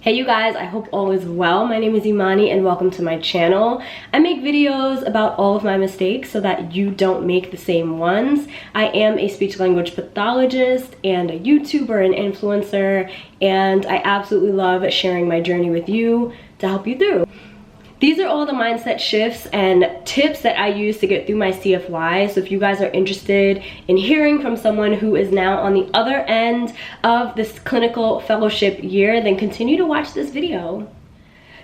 Hey you guys, I hope all is well. My name is Imani and welcome to my channel. I make videos about all of my mistakes so that you don't make the same ones. I am a speech language pathologist and a YouTuber and influencer, and I absolutely love sharing my journey with you to help you through. These are all the mindset shifts and tips that I use to get through my CFY. So if you guys are interested in hearing from someone who is now on the other end of this clinical fellowship year, then continue to watch this video.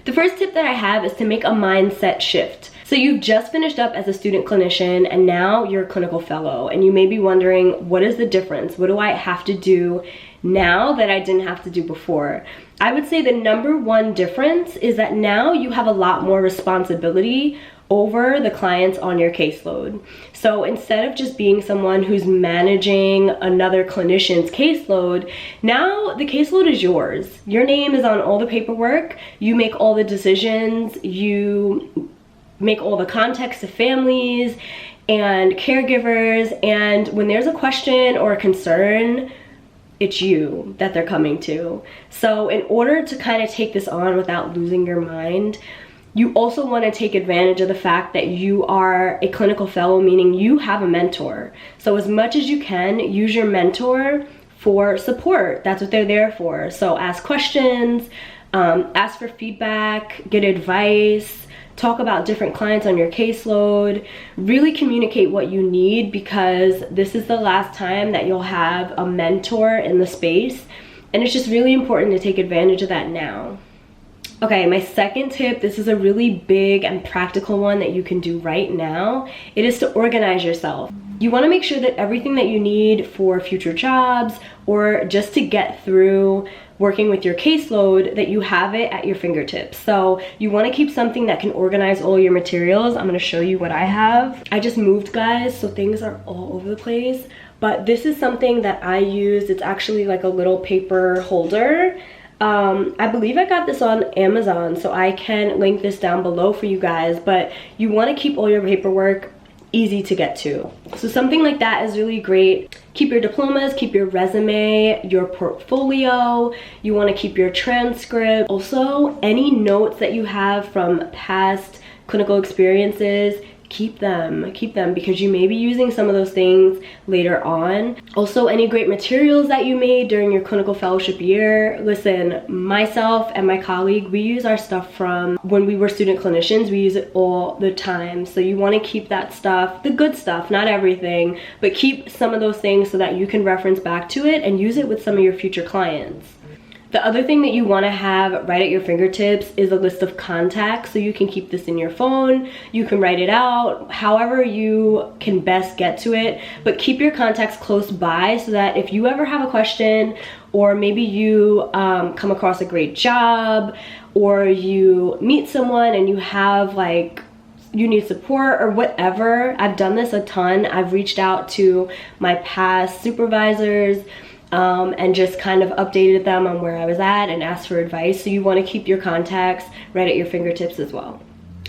The first tip that I have is to make a mindset shift. So you've just finished up as a student clinician and now you're a clinical fellow, and you may be wondering, what is the difference? What do I have to do now that I didn't have to do before? I would say the number one difference is that now you have a lot more responsibility over the clients on your caseload. So instead of just being someone who's managing another clinician's caseload, now the caseload is yours. Your name is on all the paperwork, you make all the decisions, you make all the contacts to families and caregivers, and when there's a question or a concern, it's you that they're coming to. So in order to kind of take this on without losing your mind, you also want to take advantage of the fact that you are a clinical fellow, meaning you have a mentor. So as much as you can, use your mentor for support. That's what they're there for. So ask questions, ask for feedback, get advice, talk about different clients on your caseload, really communicate what you need, because this is the last time that you'll have a mentor in the space, and it's just really important to take advantage of that now. Okay, my second tip, this is a really big and practical one that you can do right now. It is to organize yourself. You want to make sure that everything that you need for future jobs or just to get through working with your caseload, that you have it at your fingertips. So you want to keep something that can organize all your materials. I'm going to show you what I have. I just moved, guys, so things are all over the place, but this is something that I use. It's actually like a little paper holder. I believe I got this on Amazon, so I can link this down below for you guys, but you want to keep all your paperwork easy to get to. So something like that is really great. Keep your diplomas, keep your resume, your portfolio. You want to keep your transcript. Also, any notes that you have from past clinical experiences, keep them because you may be using some of those things later on. Also, any great materials that you made during your clinical fellowship year. Listen, myself and my colleague, we use our stuff from when we were student clinicians. We use it all the time. So you want to keep that stuff, the good stuff, not everything, but keep some of those things so that you can reference back to it and use it with some of your future clients. The other thing that you want to have right at your fingertips is a list of contacts, so you can keep this in your phone, you can write it out, however you can best get to it, but keep your contacts close by so that if you ever have a question, or maybe you come across a great job, or you meet someone and you have you need support or whatever. I've done this a ton. I've reached out to my past supervisors and just kind of updated them on where I was at and asked for advice. So you want to keep your contacts right at your fingertips as well.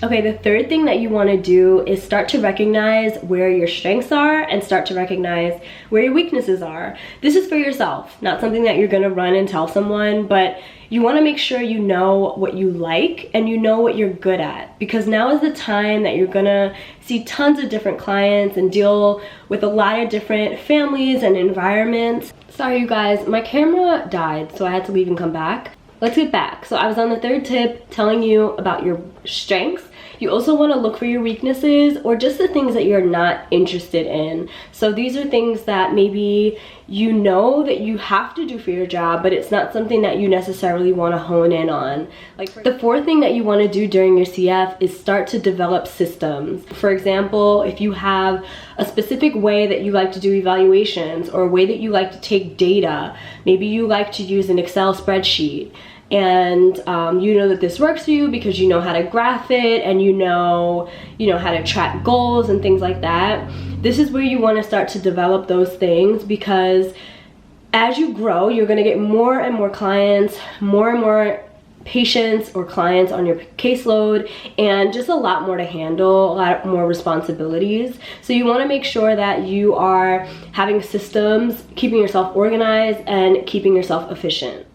Okay, the third thing that you want to do is start to recognize where your strengths are and start to recognize where your weaknesses are. This is for yourself, not something that you're going to run and tell someone, but you want to make sure you know what you like and you know what you're good at, because now is the time that you're going to see tons of different clients and deal with a lot of different families and environments. Sorry you guys, my camera died, so I had to leave and come back. Let's get back. So I was on the third tip telling you about your strengths. You also want to look for your weaknesses or just the things that you're not interested in. So these are things that maybe you know that you have to do for your job, but it's not something that you necessarily want to hone in on. Like the fourth thing that you want to do during your CF is start to develop systems. For example, if you have a specific way that you like to do evaluations or a way that you like to take data, maybe you like to use an Excel spreadsheet, and you know that this works for you because you know how to graph it and you know how to track goals and things like that. This is where you want to start to develop those things, because as you grow, you're going to get more and more clients, more and more patients or clients on your caseload, and just a lot more to handle, a lot more responsibilities. So you want to make sure that you are having systems, keeping yourself organized and keeping yourself efficient.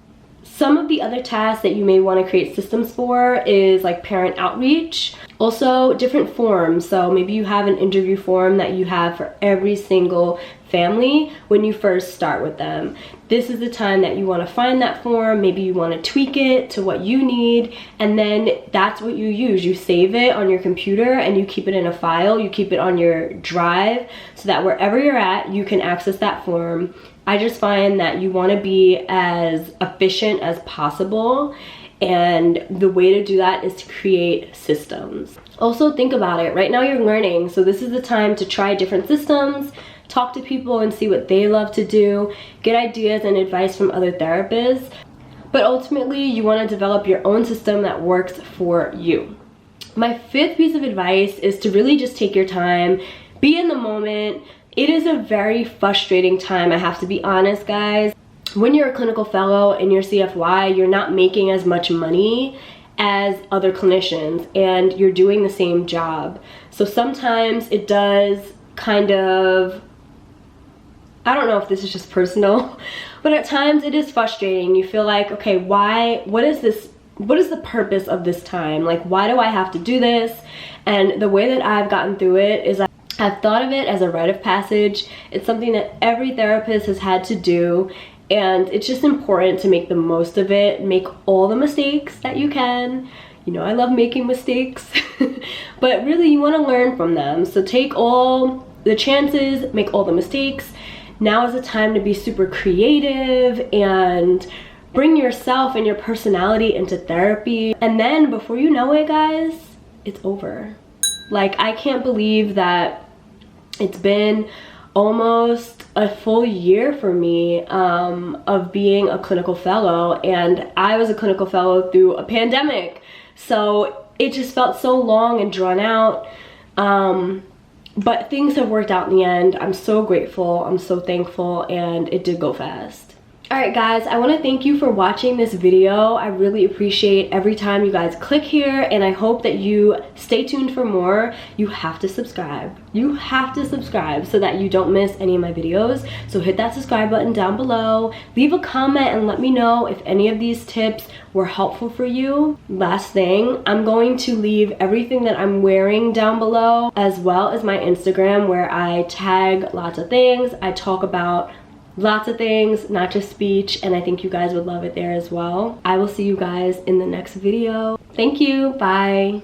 Some of the other tasks that you may want to create systems for is like parent outreach. Also, different forms. So maybe you have an interview form that you have for every single family when you first start with them. This is the time that you want to find that form. Maybe you want to tweak it to what you need, and then that's what you use. You save it on your computer and you keep it in a file. You keep it on your drive so that wherever you're at, you can access that form. I just find that you want to be as efficient as possible, and the way to do that is to create systems. Also, think about it. Right now you're learning, so this is the time to try different systems, talk to people and see what they love to do, get ideas and advice from other therapists. But ultimately, you want to develop your own system that works for you. My fifth piece of advice is to really just take your time, be in the moment. It is a very frustrating time, I have to be honest, guys. When you're a clinical fellow in your CFY, you're not making as much money as other clinicians, and you're doing the same job. So sometimes it does kind of, I don't know if this is just personal, but at times it is frustrating. You feel like, okay, what is the purpose of this time? Like, why do I have to do this? And the way that I've gotten through it is I've thought of it as a rite of passage. It's something that every therapist has had to do, and it's just important to make the most of it, make all the mistakes that you can. You know, I love making mistakes, but really you want to learn from them. So take all the chances, make all the mistakes. Now is the time to be super creative and bring yourself and your personality into therapy. And then before you know it, guys, it's over. Like, I can't believe that it's been almost a full year for me of being a clinical fellow, and I was a clinical fellow through a pandemic. So it just felt so long and drawn out. But things have worked out in the end. I'm so grateful, I'm so thankful, and it did go fast. Alright guys, I want to thank you for watching this video. I really appreciate every time you guys click here, and I hope that you stay tuned for more. You have to subscribe. You have to subscribe so that you don't miss any of my videos. So hit that subscribe button down below. Leave a comment and let me know if any of these tips were helpful for you. Last thing, I'm going to leave everything that I'm wearing down below, as well as my Instagram, where I tag lots of things. I talk about lots of things, not just speech, and I think you guys would love it there as well. I will see you guys in the next video. Thank you, bye.